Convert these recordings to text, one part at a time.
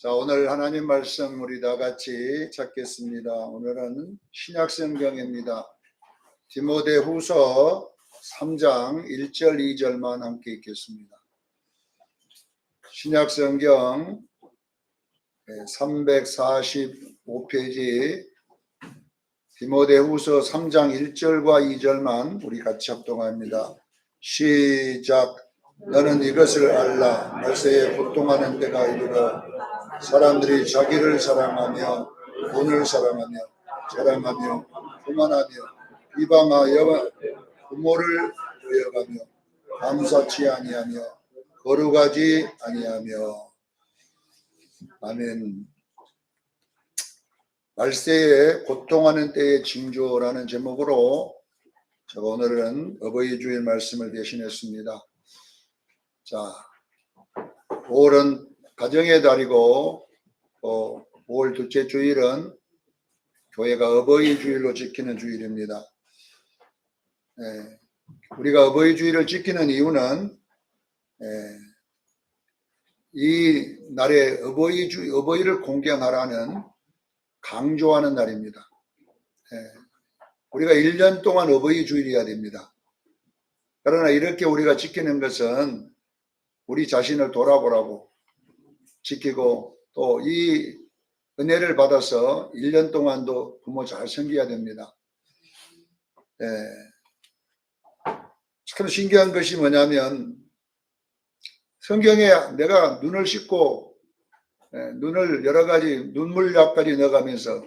자, 오늘 하나님 말씀 우리 다 같이 찾겠습니다. 오늘은 신약성경입니다. 디모데후서 3장 1절 2절만 함께 읽겠습니다. 신약성경 345페이지 디모데후서 3장 1절과 2절만 우리 같이 합동합니다. 시작. 너는 이것을 알라. 말세에 고통하는 때가 이르러 사람들이 자기를 사랑하며 돈을 사랑하며 자랑하며 교만하며 비방하여 부모를 부여가며 감사치 아니하며 거룩하지 아니하며. 아멘. 말세에 고통하는 때의 징조라는 제목으로 제가 오늘은 어버이 주일 말씀을 대신했습니다. 자, 5월은 가정의 달이고 5월 둘째 주일은 교회가 어버이 주일로 지키는 주일입니다. 우리가 어버이 주일을 지키는 이유는 이 날에 어버이를 공경하라는 강조하는 날입니다. 우리가 1년 동안 어버이 주일이어야 됩니다. 그러나 이렇게 우리가 지키는 것은 우리 자신을 돌아보라고 지키고 또 이 은혜를 받아서 1년 동안도 부모 잘 섬겨야 됩니다. 참 신기한 것이 뭐냐면 성경에 내가 눈을 씻고 눈을 여러 가지 눈물약까지 넣어가면서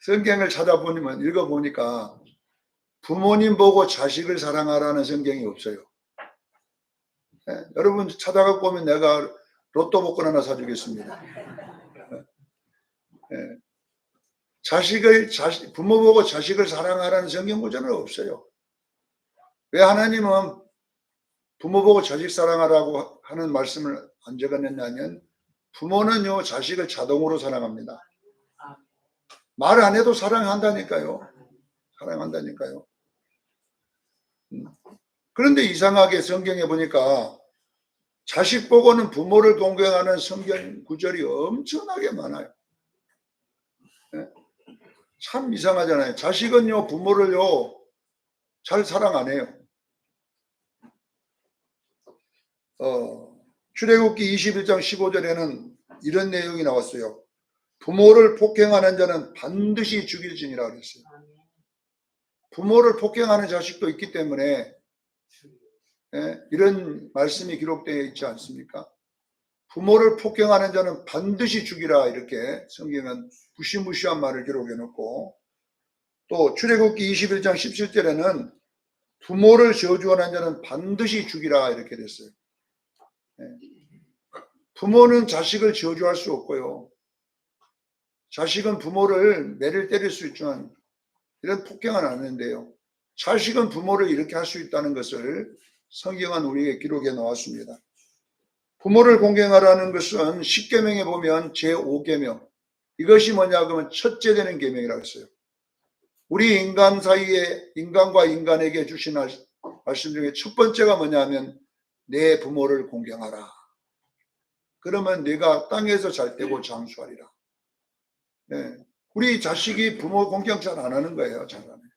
성경을 찾아보면 읽어보니까 부모님 보고 자식을 사랑하라는 성경이 없어요. 여러분 찾아갖고 오면 내가 로또 복권 하나 사주겠습니다. 부모 보고 자식을 사랑하라는 성경 구절은 없어요. 왜 하나님은 부모 보고 자식 사랑하라고 하는 말씀을 안 적어냈냐면 부모는요 자식을 자동으로 사랑합니다. 말 안 해도 사랑한다니까요. 사랑한다니까요. 그런데 이상하게 성경에 보니까 자식 보고는 부모를 동경하는 성경 구절이 엄청나게 많아요. 참 이상하잖아요. 자식은요 부모를요 잘 사랑 안 해요. 출애굽기 21장 15절에는 이런 내용이 나왔어요. 부모를 폭행하는 자는 반드시 죽일지니라 그랬어요. 부모를 폭행하는 자식도 있기 때문에 이런 말씀이 기록되어 있지 않습니까? 부모를 폭행하는 자는 반드시 죽이라 이렇게 성경은 무시무시한 말을 기록해 놓고 또 출애굽기 21장 17절에는 부모를 저주하는 자는 반드시 죽이라 이렇게 됐어요. 부모는 자식을 저주할 수 없고요. 자식은 부모를 매를 때릴 수 있지만 이런 폭행은 안 하는데요. 자식은 부모를 이렇게 할 수 있다는 것을 성경은 우리에게 기록해 놓았습니다. 부모를 공경하라는 것은 10계명에 보면 제5계명 이것이 뭐냐 그러면 첫째 되는 계명이라고 했어요. 우리 인간 사이에 인간과 인간에게 주신 말씀 중에 첫 번째가 뭐냐면 내 부모를 공경하라. 그러면 내가 땅에서 잘 되고 장수하리라. 우리 자식이 부모 공경 잘 안 하는 거예요. 잘 안 해요.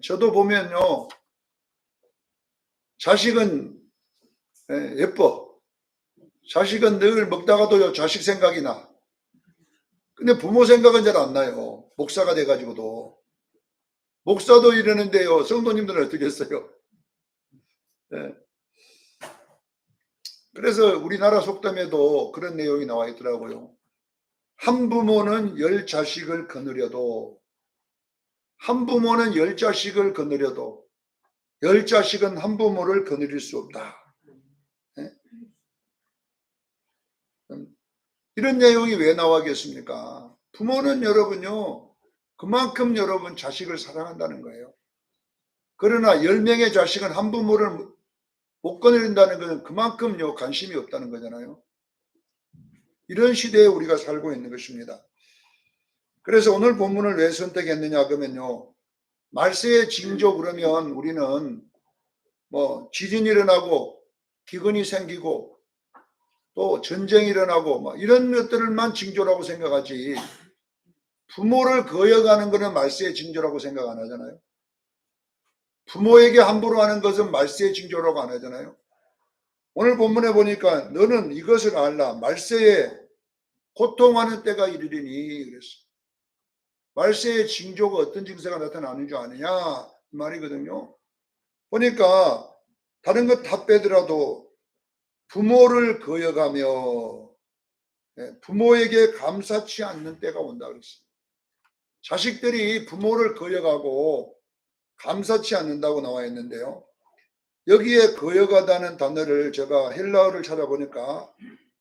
저도 보면요. 자식은 예뻐. 자식은 늘 먹다가도 자식 생각이 나. 근데 부모 생각은 잘 안 나요. 목사가 돼가지고도. 목사도 이러는데요. 성도님들은 어떻게 했어요? 그래서 우리나라 속담에도 그런 내용이 나와 있더라고요. 한 부모는 10자식을 거느려도 한 부모는 10자식을 거느려도 10자식은 한 부모를 거느릴 수 없다. 이런 내용이 왜 나와겠습니까? 부모는 여러분요 그만큼 여러분 자식을 사랑한다는 거예요. 그러나 10명의 자식은 한 부모를 못 거느린다는 것은 그만큼요 관심이 없다는 거잖아요. 이런 시대에 우리가 살고 있는 것입니다. 그래서 오늘 본문을 왜 선택했느냐 그러면요 말세의 징조 그러면 우리는 뭐 지진이 일어나고 기근이 생기고 또 전쟁이 일어나고 막 이런 것들만 징조라고 생각하지, 부모를 거역하는 것은 말세의 징조라고 생각 안 하잖아요. 부모에게 함부로 하는 것은 말세의 징조라고 안 하잖아요. 오늘 본문에 보니까 너는 이것을 알라. 말세에 고통하는 때가 이르리니 그랬어. 말세의 징조가 어떤 증세가 나타나는 줄 아느냐 이 말이거든요. 보니까 다른 것 다 빼더라도 부모를 거역하며 부모에게 감사치 않는 때가 온다 그랬어요. 자식들이 부모를 거역하고 감사치 않는다고 나와 있는데요. 여기에 거역하다는 단어를 제가 헬라어를 찾아보니까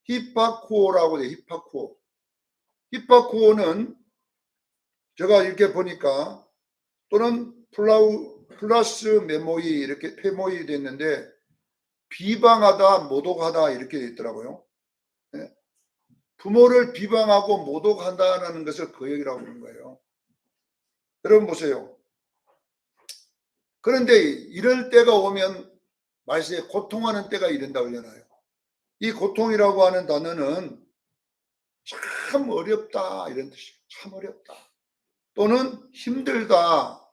히파쿠오라고 돼요. 히파쿠오. 히파쿠오는 제가 이렇게 보니까 또는 플러스 메모이 이렇게 페모이 됐는데 비방하다, 모독하다 이렇게 돼 있더라고요. 부모를 비방하고 모독한다는 것을 거역이라고 부르는 거예요. 여러분 보세요. 그런데 이럴 때가 오면 말세에 고통하는 때가 이른다 그러잖아요. 이 고통이라고 하는 단어는 참 어렵다 이런 뜻이에요. 참 어렵다. 또는 힘들다,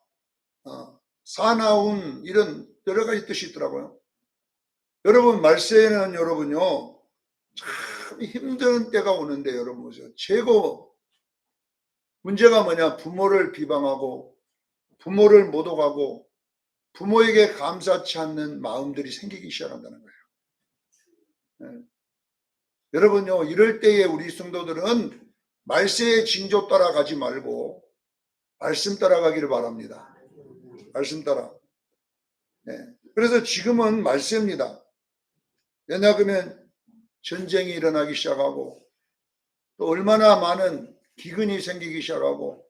사나운 이런 여러 가지 뜻이 있더라고요. 여러분 말세에는 여러분요 참 힘든 때가 오는데 여러분 보세요. 최고 문제가 뭐냐? 부모를 비방하고 부모를 모독하고 부모에게 감사치 않는 마음들이 생기기 시작한다는 거예요. 네. 여러분요 이럴 때에 우리 성도들은 말세의 징조 따라가지 말고 말씀 따라가기를 바랍니다. 말씀 따라. 네. 그래서 지금은 말세입니다. 왜냐하면 전쟁이 일어나기 시작하고 또 얼마나 많은 기근이 생기기 시작하고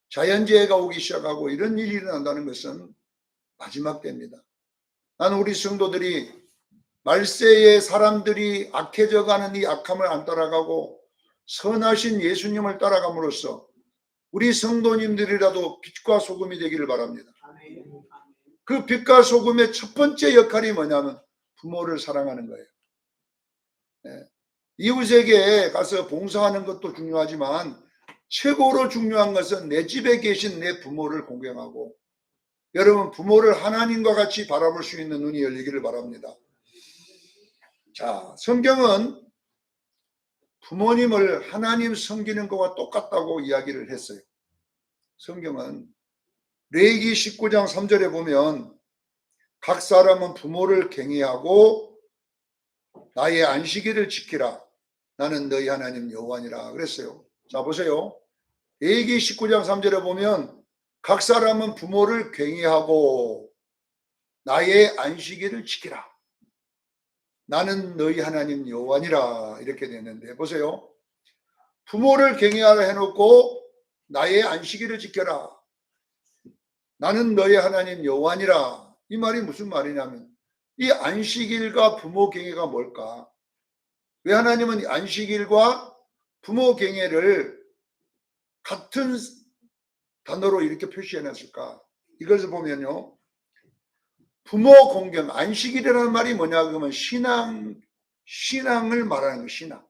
자연재해가 오기 시작하고 이런 일이 일어난다는 것은 마지막 때입니다. 나는 우리 성도들이 말세에 사람들이 악해져 가는 이 악함을 안 따라가고 선하신 예수님을 따라감으로써 우리 성도님들이라도 빛과 소금이 되기를 바랍니다. 그 빛과 소금의 첫 번째 역할이 뭐냐면 부모를 사랑하는 거예요. 네. 이웃에게 가서 봉사하는 것도 중요하지만 최고로 중요한 것은 내 집에 계신 내 부모를 공경하고 여러분 부모를 하나님과 같이 바라볼 수 있는 눈이 열리기를 바랍니다. 자, 성경은 부모님을 하나님 섬기는 것과 똑같다고 이야기를 했어요. 성경은 레위기 19장 3절에 보면 각 사람은 부모를 경외하고 나의 안식일을 지키라. 나는 너희 하나님 여호와니라 그랬어요. 자 보세요. 레위기 19장 3절에 보면 각 사람은 부모를 경외하고 나의 안식일을 지키라. 나는 너희 하나님 여호와니라 이렇게 됐는데 보세요. 부모를 경외하라 해놓고 나의 안식일을 지켜라. 나는 너희 하나님 여호와니라. 이 말이 무슨 말이냐면 이 안식일과 부모 경외가 뭘까? 왜 하나님은 안식일과 부모 경외를 같은 단어로 이렇게 표시해놨을까? 이것을 보면요. 부모 공경, 안식일이라는 말이 뭐냐 그러면 신앙을 말하는 거예요. 신앙.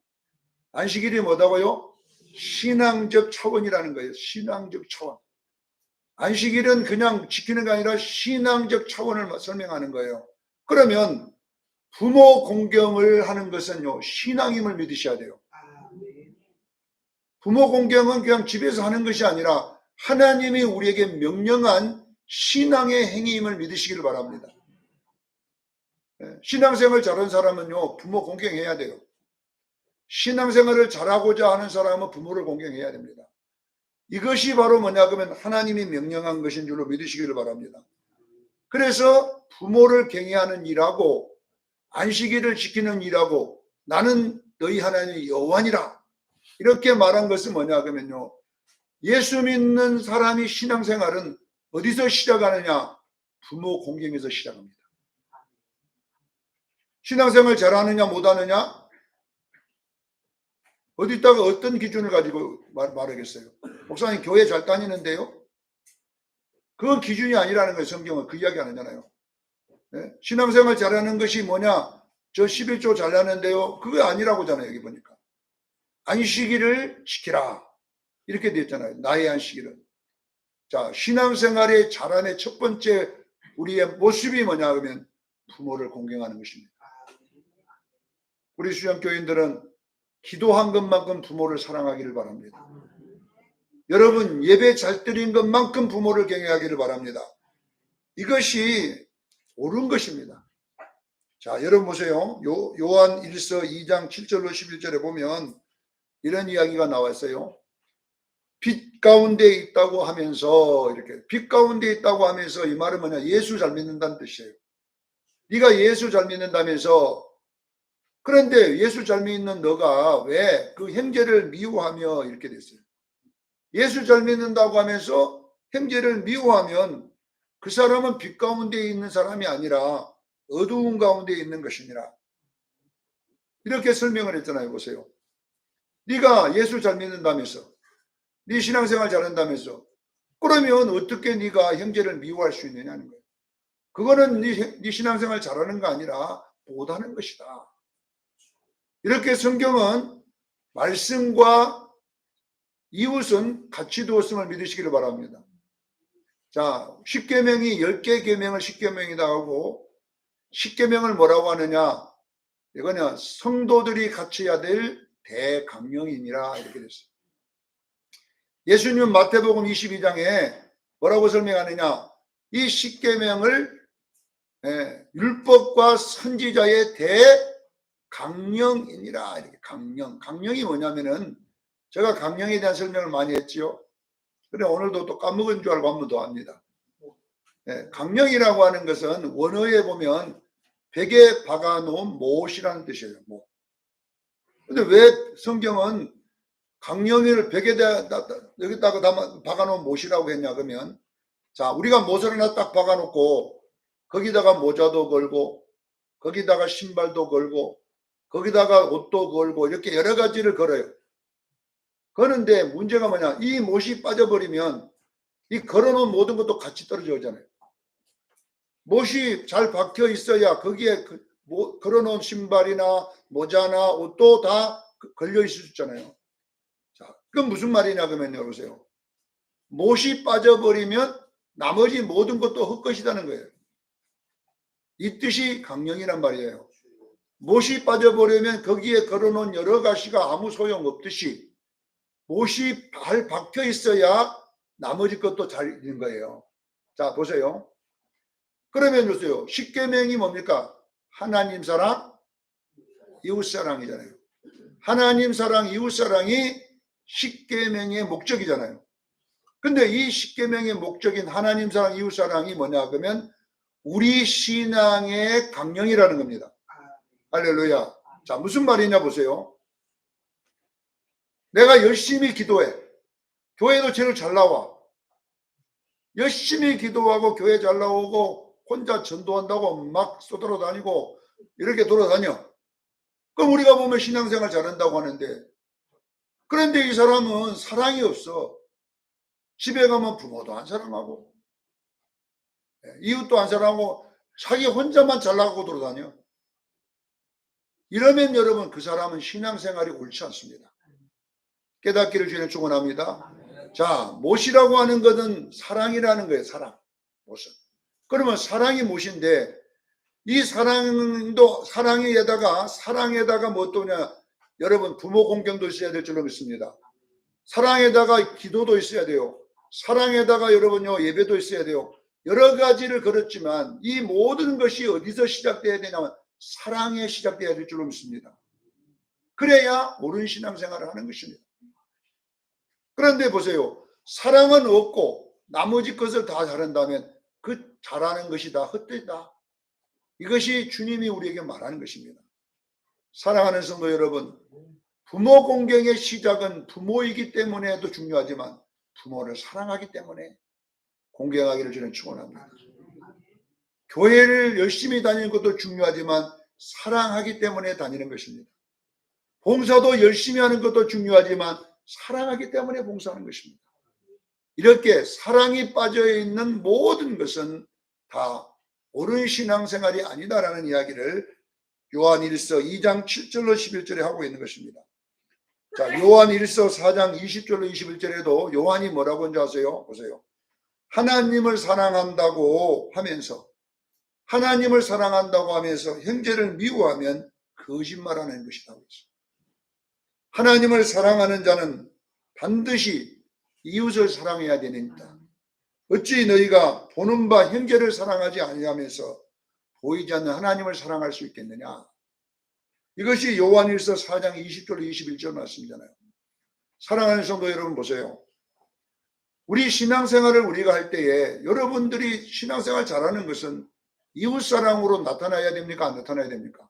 안식일이 뭐다고요? 신앙적 차원이라는 거예요. 신앙적 차원. 안식일은 그냥 지키는 게 아니라 신앙적 차원을 설명하는 거예요. 그러면 부모 공경을 하는 것은요 신앙임을 믿으셔야 돼요. 부모 공경은 그냥 집에서 하는 것이 아니라 하나님이 우리에게 명령한 신앙의 행위임을 믿으시기를 바랍니다. 신앙생활 잘하는 사람은요 부모 공경해야 돼요. 신앙생활을 잘하고자 하는 사람은 부모를 공경해야 됩니다. 이것이 바로 뭐냐 그러면 하나님이 명령한 것인 줄로 믿으시기를 바랍니다. 그래서 부모를 경외하는 일하고 안식일을 지키는 일하고 나는 너희 하나님 여호와니라 이렇게 말한 것은 뭐냐 그러면요 예수 믿는 사람이 신앙생활은 어디서 시작하느냐? 부모 공경에서 시작합니다. 신앙생활 잘하느냐 못하느냐? 어디다가 어떤 기준을 가지고 말하겠어요? 목사님 교회 잘 다니는데요? 그 기준이 아니라는 거예요. 성경은 그 이야기 안 하잖아요. 네? 신앙생활 잘하는 것이 뭐냐? 저 11조 잘라는데요. 그거 아니라고잖아요. 여기 보니까. 안식일을 지키라. 이렇게 되어 있잖아요. 나의 안식일은. 자, 신앙생활의 자란의 첫 번째 우리의 모습이 뭐냐 하면 부모를 공경하는 것입니다. 우리 수양교인들은 기도한 것만큼 부모를 사랑하기를 바랍니다. 여러분 예배 잘 드린 것만큼 부모를 경외하기를 바랍니다. 이것이 옳은 것입니다. 자, 여러분 보세요. 요한 1서 2장 7절로 11절에 보면 이런 이야기가 나와 있어요. 빛 가운데 있다고 하면서 이렇게 빛 가운데 있다고 하면서 이 말은 뭐냐? 예수 잘 믿는다는 뜻이에요. 네가 예수 잘 믿는다면서 그런데 예수 잘 믿는 너가 왜 그 형제를 미워하며 이렇게 됐어요. 예수 잘 믿는다고 하면서 형제를 미워하면 그 사람은 빛 가운데 있는 사람이 아니라 어두운 가운데 있는 것이니라. 이렇게 설명을 했잖아요. 보세요. 네가 예수 잘 믿는다면서 네 신앙생활 잘한다면서 그러면 어떻게 네가 형제를 미워할 수 있느냐는 거예요. 그거는 네 신앙생활 잘하는 거 아니라 못하는 것이다. 이렇게 성경은 말씀과 이웃은 같이 두었음을 믿으시기를 바랍니다. 자, 10계명이 10개 계명을 10계명이다 하고 10계명을 뭐라고 하느냐? 이거는 성도들이 갖춰야 될 대강령이니라 이렇게 됐어요. 예수님은 마태복음 22장에 뭐라고 설명하느냐? 이 10계명을 율법과 선지자의 대강령이니라. 이렇게 강령. 강령이 뭐냐면은 제가 강령에 대한 설명을 많이 했지요. 그래 오늘도 또 까먹은 줄 알고 한 번 더 합니다. 강령이라고 하는 것은 원어에 보면 벽에 박아놓은 못이라는 뜻이에요. 못. 근데 왜 성경은 강령이를 여기다가 박아놓은 못이라고 했냐 그러면 자 우리가 못을 하나 딱 박아놓고 거기다가 모자도 걸고 거기다가 신발도 걸고 거기다가 옷도 걸고 이렇게 여러 가지를 걸어요. 그런데 문제가 뭐냐? 이 못이 빠져버리면 이 걸어놓은 모든 것도 같이 떨어져잖아요. 못이 잘 박혀 있어야 거기에 걸어놓은 신발이나 모자나 옷도 다 걸려 있을 수 있잖아요. 자, 그건 무슨 말이냐 그러면요, 보세요. 못이 빠져버리면 나머지 모든 것도 헛것이라는 거예요. 이 뜻이 강령이란 말이에요. 못이 빠져버리면 거기에 걸어놓은 여러 가지가 아무 소용없듯이 못이 잘 박혀 있어야 나머지 것도 잘 있는 거예요. 자, 보세요. 그러면 보세요. 10계명이 뭡니까? 하나님 사랑, 이웃 사랑이잖아요. 하나님 사랑, 이웃 사랑이 10계명의 목적이잖아요. 근데 이 10계명의 목적인 하나님 사랑, 이웃 사랑이 뭐냐 그러면 우리 신앙의 강령이라는 겁니다. 할렐루야. 자, 무슨 말이냐 보세요. 내가 열심히 기도해. 교회도 제일 잘 나와. 열심히 기도하고 교회 잘 나오고 혼자 전도한다고 막 쏘돌아다니고 이렇게 돌아다녀. 그럼 우리가 보면 신앙생활 잘한다고 하는데 그런데 이 사람은 사랑이 없어. 집에 가면 부모도 안 사랑하고 이웃도 안 사랑하고 자기 혼자만 잘 나가고 돌아다녀. 이러면 여러분 그 사람은 신앙생활이 옳지 않습니다. 깨닫기를 주님 축원합니다. 자, 못이라고 하는 것은 사랑이라는 거예요. 사랑. 못은. 그러면 사랑이 못인데 이 사랑도 사랑에다가 뭐 또냐 여러분 부모 공경도 있어야 될 줄로 믿습니다. 사랑에다가 기도도 있어야 돼요. 사랑에다가 여러분요 예배도 있어야 돼요. 여러 가지를 걸었지만 이 모든 것이 어디서 시작돼야 되냐면 사랑에 시작돼야 될 줄로 믿습니다. 그래야 옳은 신앙생활을 하는 것입니다. 그런데 보세요. 사랑은 없고 나머지 것을 다 잘한다면 그 잘하는 것이 다 헛되다. 이것이 주님이 우리에게 말하는 것입니다. 사랑하는 성도 여러분, 부모 공경의 시작은 부모이기 때문에도 중요하지만 부모를 사랑하기 때문에 공경하기를 저는 축원합니다. 교회를 열심히 다니는 것도 중요하지만 사랑하기 때문에 다니는 것입니다. 봉사도 열심히 하는 것도 중요하지만 사랑하기 때문에 봉사하는 것입니다. 이렇게 사랑이 빠져있는 모든 것은 다 옳은 신앙생활이 아니다라는 이야기를 요한일서 2장 7절로 11절에 하고 있는 것입니다. 자, 요한일서 4장 20절로 21절에도 요한이 뭐라고 한지 아세요? 보세요. 하나님을 사랑한다고 하면서 형제를 미워하면 거짓말하는 것이라고 했어요. 하나님을 사랑하는 자는 반드시 이웃을 사랑해야 되니까 어찌 너희가 보는 바 형제를 사랑하지 아니하면서 보이지 않는 하나님을 사랑할 수 있겠느냐. 이것이 요한일서 4장 20절 21절 말씀이잖아요. 사랑하는 성도 여러분 보세요. 우리 신앙생활을 우리가 할 때에 여러분들이 신앙생활 잘하는 것은 이웃사랑으로 나타나야 됩니까? 안 나타나야 됩니까?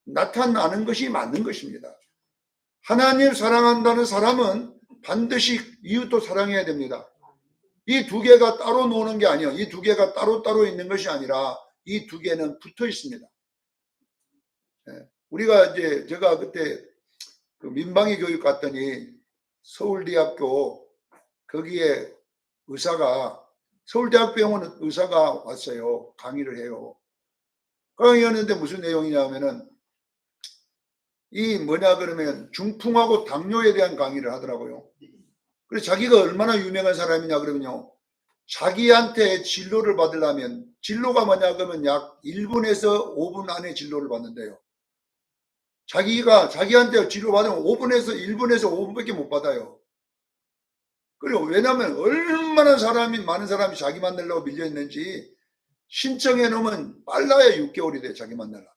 나타나는 것이 맞는 것입니다. 하나님 사랑한다는 사람은 반드시 이웃도 사랑해야 됩니다. 이 두 개가 따로 노는 게 아니에요. 이 두 개가 따로따로 있는 것이 아니라 이 두 개는 붙어 있습니다. 우리가 제가 그때 그 민방위 교육 갔더니 서울대학교 거기에 서울대학 병원 의사가 왔어요. 강의를 해요. 강의하는데 무슨 내용이냐면은 그러면 중풍하고 당뇨에 대한 강의를 하더라고요. 그래서 자기가 얼마나 유명한 사람이냐 그러면요. 자기한테 진료를 받으려면 진료가 뭐냐 그러면 약 1분에서 5분 안에 진료를 받는데요. 자기한테 진료받으면 1분에서 5분밖에 못 받아요. 그리고 왜냐하면 얼마나 많은 사람이 자기 만나려고 밀려있는지 신청해 놓으면 빨라야 6개월이 돼, 자기 만나려고.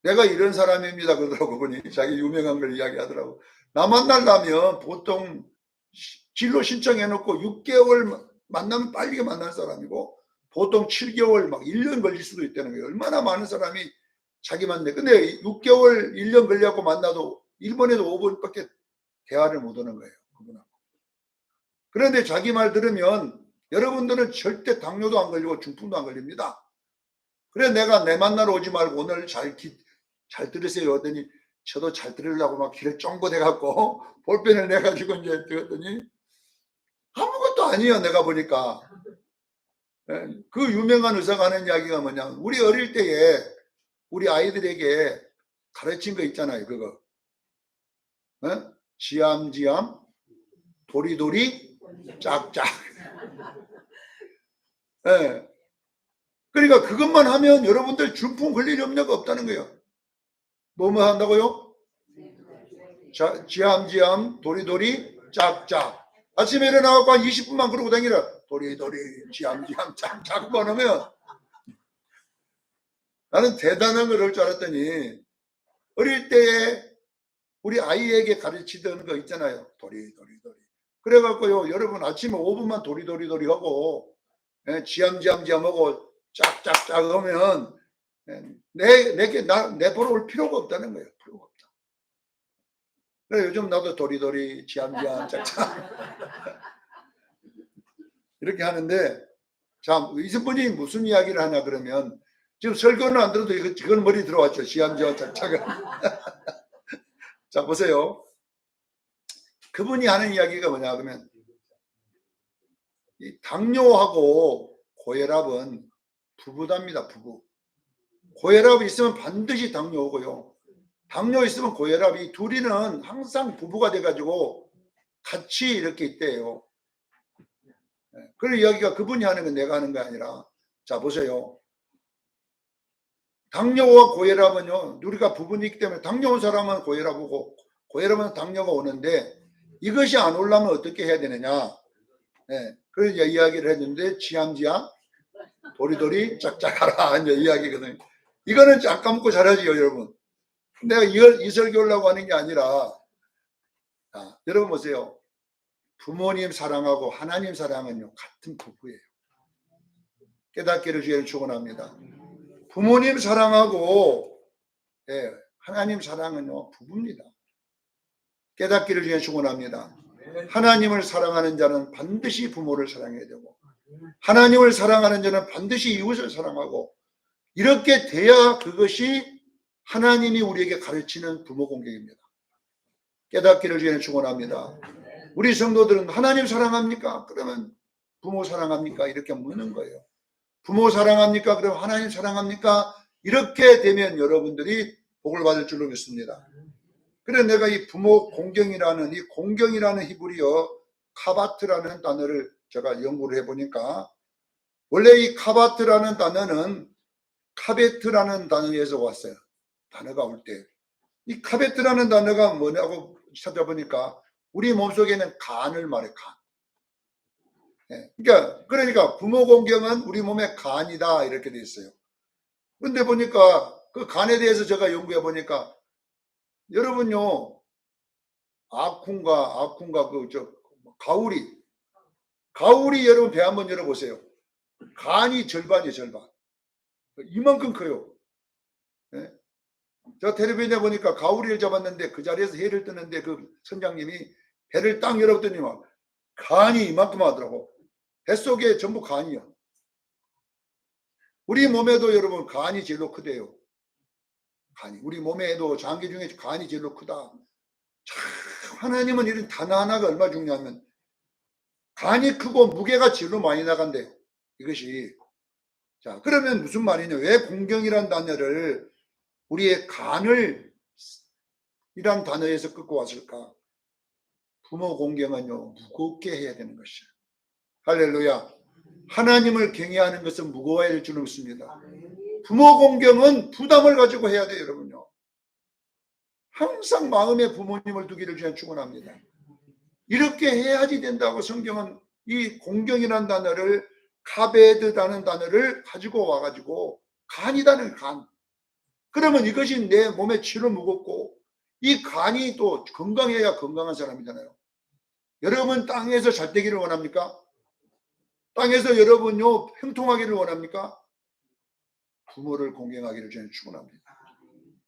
내가 이런 사람입니다 그러더라고. 보니 자기 유명한 걸 이야기하더라고. 나 만나려면 보통 진료 신청해 놓고 6개월 만나면 빨리 만날 사람이고 보통 7개월 막 1년 걸릴 수도 있다는 거예요. 얼마나 많은 사람이 자기 만나. 근데 6개월 1년 걸려갖고 만나도 1분에서 5분밖에 대화를 못 하는 거예요. 그분하고. 그런데 자기 말 들으면 여러분들은 절대 당뇨도 안 걸리고 중풍도 안 걸립니다. 그래 내가 내 만나러 오지 말고 오늘 잘 들으세요 하더니 저도 잘 들으려고 막 귀를 쫑긋 해갖고 볼펜을 내가지고 이제 들었더니 아무것도 아니에요. 내가 보니까. 그 유명한 의사가 하는 이야기가 뭐냐. 우리 어릴 때에 우리 아이들에게 가르친 거 있잖아요. 그거. 지암지암 도리도리 짝짝. 그러니까 그것만 하면 여러분들 중풍 걸릴 염려가 없다는 거예요. 뭐뭐 한다고요? 지암지암 도리도리 짝짝. 아침에 일어나고 한 20분만 그러고 다니라. 도리도리 지암지암 짝짝만 하면 나는 대단한 걸 할 줄 알았더니 어릴 때에 우리 아이에게 가르치던 거 있잖아요. 도리도리도리. 그래갖고요 여러분 아침에 5분만 도리도리도리 하고 지암지암지암 하고 짝짝짝 하면 내 보러 올 필요가 없다는 거예요. 필요가 없다. 그래 요즘 나도 도리도리 지암지암 짝짝 이렇게 하는데 자 이분이 무슨 이야기를 하냐 그러면 지금 설교는 안 들어도 이건 머리 들어왔죠. 지암지암 짝짝은. 자 보세요. 그분이 하는 이야기가 뭐냐 그러면 이 당뇨하고 고혈압은 부부답니다. 부부. 고혈압이 있으면 반드시 당뇨 오고요. 당뇨 있으면 고혈압이 둘이는 항상 부부가 돼가지고 같이 이렇게 있대요. 그런 이야기가 그분이 하는 건 내가 하는 게 아니라 자 보세요. 당뇨와 고혈압은요. 우리가 부분이기 때문에 당뇨 온 사람은 고혈압 오고 고혈압은 당뇨가 오는데 이것이 안 오려면 어떻게 해야 되느냐. 그런 이야기를 했는데 지암지암 도리도리 짝짝하라 이제 이야기거든요. 이거는 쫙 까먹고 잘하지요 여러분. 내가 이 설교하려고 하는 게 아니라 여러분 보세요. 부모님 사랑하고 하나님 사랑은요 같은 부부예요. 깨닫기를 주의를 축원합니다. 부모님 사랑하고 하나님 사랑은요 부부입니다. 깨닫기를 주의를 축원합니다. 하나님을 사랑하는 자는 반드시 부모를 사랑해야 되고 하나님을 사랑하는 자는 반드시 이웃을 사랑하고 이렇게 돼야 그것이 하나님이 우리에게 가르치는 부모 공경입니다. 깨닫기를 주의를 축원합니다. 우리 성도들은 하나님 사랑합니까? 그러면 부모 사랑합니까? 이렇게 묻는 거예요. 부모 사랑합니까? 그럼 하나님 사랑합니까? 이렇게 되면 여러분들이 복을 받을 줄로 믿습니다. 그래서 내가 이 부모 공경이라는 이 공경이라는 히브리어 카바트라는 단어를 제가 연구를 해보니까 원래 이 카바트라는 단어는 카베트라는 단어에서 왔어요. 단어가 올 때. 이 카베트라는 단어가 뭐냐고 찾아보니까 우리 몸속에는 간을 말해, 간. 그러니까 부모 공경은 우리 몸의 간이다 이렇게 돼 있어요. 근데 보니까 그 간에 대해서 제가 연구해 보니까 여러분요 아쿤가 가오리 여러분 배 한번 열어보세요. 간이 절반이에요, 절반. 이만큼 커요. 네? 저 텔레비전에 보니까 가오리를 잡았는데 그 자리에서 해를 뜨는데 그 선장님이 배를 딱 열었더니 막 간이 이만큼 하더라고. 뱃속에 전부 간이야. 우리 몸에도 여러분 간이 제일로 크대요. 간이. 우리 몸에도 장기 중에 간이 제일로 크다. 참 하나님은 이런 단어 하나가 얼마나 중요하면 간이 크고 무게가 제일로 많이 나간대요. 이것이. 자, 그러면 무슨 말이냐? 왜 공경이란 단어를 우리의 간을 이란 단어에서 끌고 왔을까? 부모 공경은요 무겁게 해야 되는 것이에요. 할렐루야. 하나님을 경외하는 것은 무거워야 될 줄 믿습니다. 부모 공경은 부담을 가지고 해야 돼요, 여러분요. 항상 마음에 부모님을 두기를 주에 축원합니다. 이렇게 해야지 된다고 성경은 이 공경이라는 단어를 카베드라는 단어를 가지고 와가지고 간이라는 간. 그러면 이것이 내 몸에 치로 무겁고 이 간이 또 건강해야 건강한 사람이잖아요. 여러분 땅에서 잘 되기를 원합니까? 땅에서 여러분요 형통하기를 원합니까? 부모를 공경하기를 저는 축원합니다.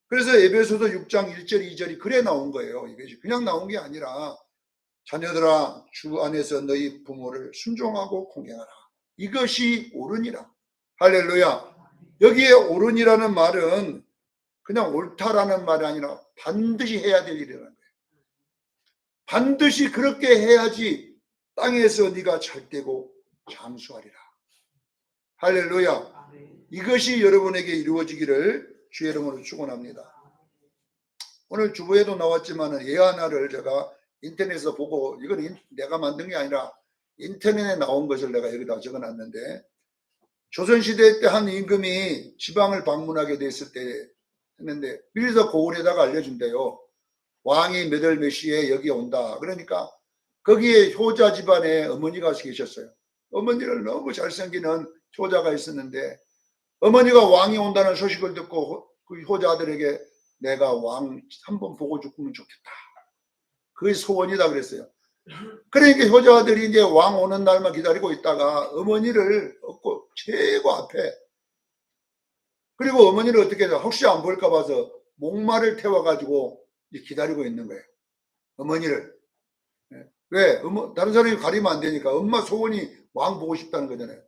그래서 에베소서 6장 1절 2절이 그래 나온 거예요. 이것이 그냥 나온 게 아니라 자녀들아 주 안에서 너희 부모를 순종하고 공경하라. 이것이 옳으니라. 할렐루야. 여기에 옳으니라는 말은 그냥 옳다라는 말이 아니라 반드시 해야 될 일이라는 거예요. 반드시 그렇게 해야지 땅에서 네가 잘 되고 장수하리라. 할렐루야. 이것이 여러분에게 이루어지기를 주의 이름으로 축원합니다. 오늘 주보에도 나왔지만 예 하나를 제가 인터넷에서 보고 이건 내가 만든 게 아니라 인터넷에 나온 것을 내가 여기다 적어놨는데 조선시대 때 한 임금이 지방을 방문하게 됐을 때 했는데 미리서 고을에다가 알려준대요. 왕이 몇 월 몇 시에 여기 온다. 그러니까 거기에 효자 집안에 어머니가 계셨어요. 어머니를 너무 잘생기는 효자가 있었는데 어머니가 왕이 온다는 소식을 듣고 그 효자들에게 내가 왕 한번 보고 죽으면 좋겠다. 그게 소원이다 그랬어요. 그러니까 효자들이 이제 왕 오는 날만 기다리고 있다가 어머니를 얻고 최고 앞에 그리고 어머니를 어떻게 해서 혹시 안 볼까 봐서 목마를 태워가지고 기다리고 있는 거예요. 어머니를. 왜? 다른 사람이 가리면 안 되니까 엄마 소원이 왕 보고 싶다는 거잖아요.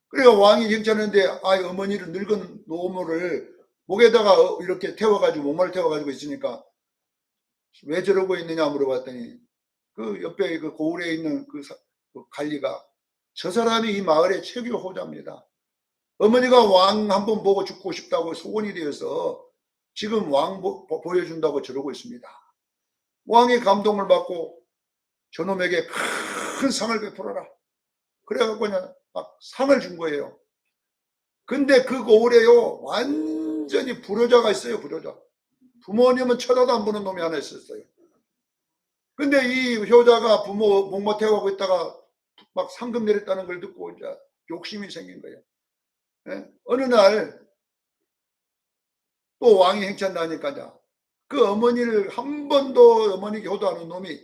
그래서 왕이 괜찮은데 어머니를 늙은 노모를 목에다가 이렇게 태워가지고 목마를 태워가지고 있으니까 왜 저러고 있느냐 물어봤더니 그 옆에 그 고을에 있는 그 관리가 저 사람이 이 마을의 최고 호자입니다. 어머니가 왕 한번 보고 죽고 싶다고 소원이 되어서 지금 왕 보여준다고 저러고 있습니다. 왕이 감동을 받고 저놈에게 큰 상을 베풀어라. 그래갖고 그냥 막 상을 준 거예요. 근데 그 고을에요 완전히 불효자가 있어요. 불효자. 부모님은 쳐다도 안 보는 놈이 하나 있었어요. 근데 이 효자가 부모 목마 태워가고 있다가 막 상금 내렸다는 걸 듣고 이제 욕심이 생긴 거예요. 어느 날 또 왕이 행차한다니까 그 어머니를 한 번도 어머니께 효도하는 놈이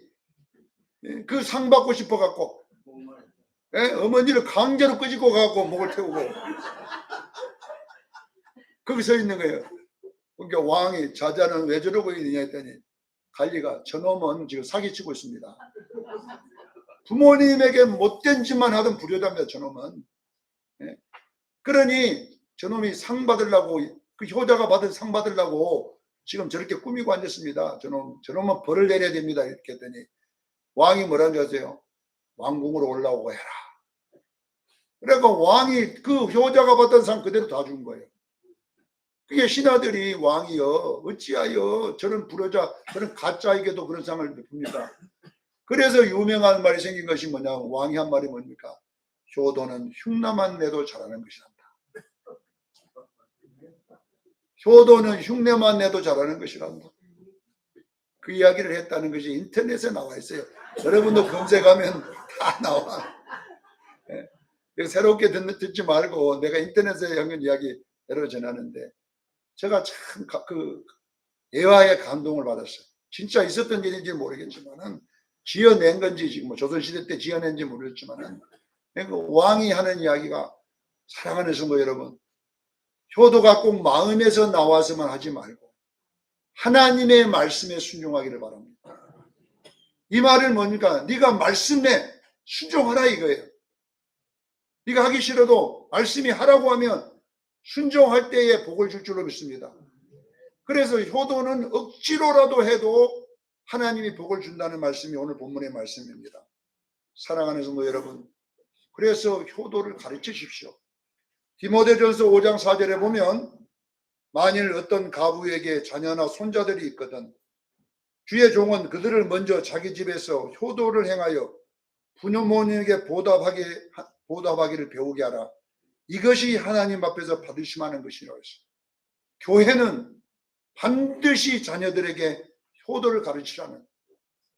그 상 받고 싶어 갖고 어머니를 강제로 끄집고 가고 목을 태우고 거기 서 있는 거예요. 그러니까 왕이 자자는 왜 저러고 있느냐 했더니 관리가 저놈은 지금 사기치고 있습니다. 부모님에게 못된 짓만 하던 불효자입니다. 저놈은. 그러니 저놈이 상 받으려고 그 효자가 받은 상 받으려고 지금 저렇게 꾸미고 앉았습니다. 저놈은 벌을 내려야 됩니다. 이렇게 했더니 왕이 뭐라는 줄 아세요? 왕궁으로 올라오고 해라. 그러니까 왕이 그 효자가 받던 상 그대로 다 준 거예요. 그게 신하들이 왕이여 어찌하여 저런 불효자 저런 가짜에게도 그런 상을 베풉니까? 그래서 유명한 말이 생긴 것이 뭐냐, 왕이 한 말이 뭡니까? 효도는 흉내만 내도 잘하는 것이란다. 효도는 흉내만 내도 잘하는 것이란다. 그 이야기를 했다는 것이 인터넷에 나와 있어요. 여러분도 검색하면 다 나와. 예. 새롭게 듣지 말고 내가 인터넷에 한건 이야기 여러 전하는데 제가 참 예화에 감동을 받았어요. 진짜 있었던 일인지 모르겠지만은 지어낸 건지 지금 뭐 조선시대 때 지어낸지 모르겠지만은 왕이 하는 이야기가, 사랑하는 성도 여러분, 효도가 꼭 마음에서 나와서만 하지 말고 하나님의 말씀에 순종하기를 바랍니다. 이 말은 뭡니까? 네가 말씀에 순종하라 이거예요. 네가 하기 싫어도 말씀이 하라고 하면 순종할 때에 복을 줄 줄로 믿습니다. 그래서 효도는 억지로라도 해도 하나님이 복을 준다는 말씀이 오늘 본문의 말씀입니다. 사랑하는 성도 여러분, 그래서 효도를 가르치십시오. 디모데전서 5장 4절에 보면 만일 어떤 가부에게 자녀나 손자들이 있거든 주의 종은 그들을 먼저 자기 집에서 효도를 행하여 부모님에게 보답하기를 배우게 하라. 이것이 하나님 앞에서 받으심하는 것이라고 했어요. 교회는 반드시 자녀들에게 효도를 가르치라는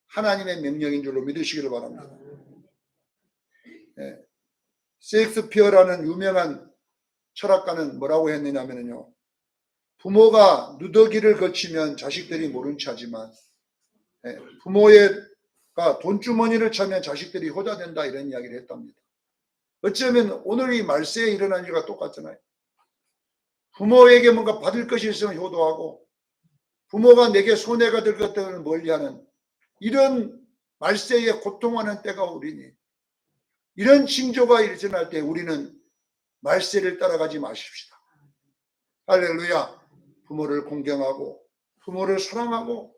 하나님의 명령인 줄로 믿으시기를 바랍니다. 네. 셰익스피어라는 유명한 철학가는 뭐라고 했느냐면요, 부모가 누더기를 거치면 자식들이 모른 체 하지만 부모가 돈주머니를 차면 자식들이 효자된다, 이런 이야기를 했답니다. 어쩌면 오늘 이 말세에 일어난 일과 똑같잖아요. 부모에게 뭔가 받을 것이 있으면 효도하고 부모가 내게 손해가 될 것들을 멀리하는 이런 말세에 고통하는 때가 오리니 이런 징조가 일어날 때 우리는 말세를 따라가지 마십시다. 할렐루야. 부모를 공경하고 부모를 사랑하고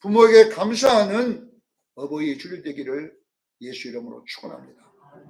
부모에게 감사하는 어버이 주일 되기를 예수 이름으로 축원합니다.